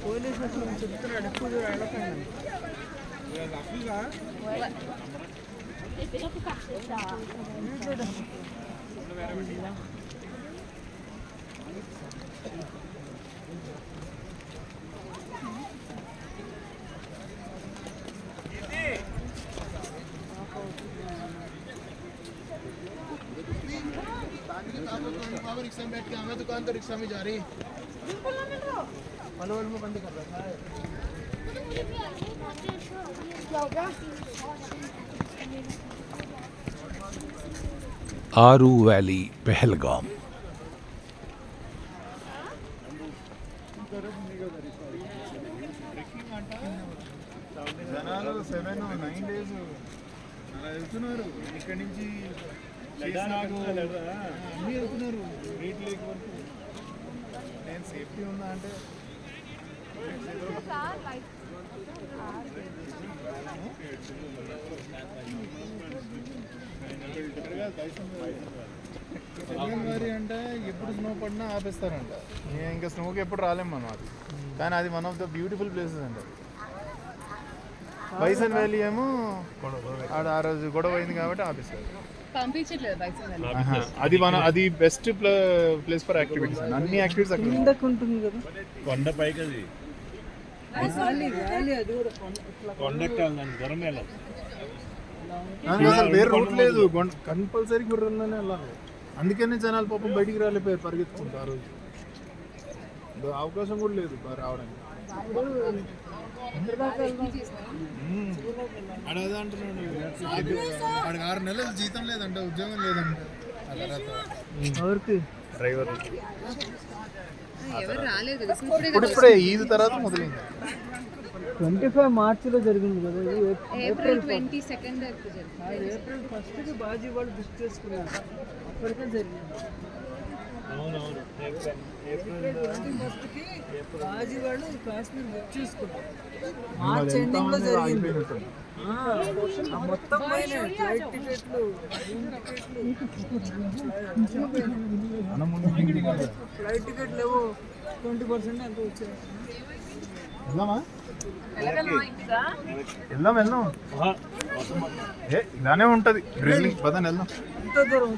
Police చెప్తున్నాడు ఎక్కువ వెళ్ళకండి. रिक्शा में बैठ के हमें दुकान तो रिक्शा में जा रही मनोहर में बंद कर रहा है। आरू वैली पहलगाम। జనాలు 7-9 days అలా వెళ్తున్నారు. ఇక్కడి నుంచి అన్నీ వెళ్తున్నారు. రేట్ లేక వరకు నేను సేఫ్టీ ఉందా అంటే తెలంగాణ అంటే ఎప్పుడు స్నో పడినా ఆపేస్తారంట. ఇంకా స్నోకి ఎప్పుడు రాలేము మనం. అది కానీ అది one of the beautiful places అంట. బైసన్ వ్యాలీ ఏమో ఆడ ఆ రోజు గొడవ అయింది కాబట్టి ఆపేస్తారు. అది బెస్ట్ ప్లేస్ ఫర్ యాక్టివిటీస్. అన్ని యాక్టివిటీస్ అక్కడ ఉంటుంది కదా. కొండ పైకి అది అసలు వేరే రూట్ లేదు. కంపల్సరీ గుర్రంలోనే వెళ్ళాలి. అందుకనే జనాలు పాపం బయటికి రాలేపోయారు పరిగెత్తుకుంటారు. ఆ రోజు అవకాశం కూడా లేదు రావడానికి. అదే అంటున్నాడు. వాడికి 6 నెలలు జీతం లేదంట, ఉద్యోగం లేదంట. డ్రైవర్ ఇప్పుడే ఈద్ తర్వాత మొదలైంది. 25 మార్చిలో జరిగింది కదా. ఏప్రిల్ 22 ఏప్రిల్ 1కి బాజీ వాళ్ళు బుక్ చేసుకున్నారు. అప్పటికే జరిగింది. ఏప్రిల్ 21కి బాజీ వాళ్ళు కాశ్మీర్ బుక్ చేసుకున్నారు. మార్చ్ ఎండింగ్ లో జరిగింది. మొత్తం ఫ్లైట్ టికెట్లు ఫ్లైట్ టికెట్లు ఏవో 20% ఎంత వచ్చాయి. వెళ్దాం ఇలానే ఉంటది. పదని వెళ్దాం. ఎంత దూరం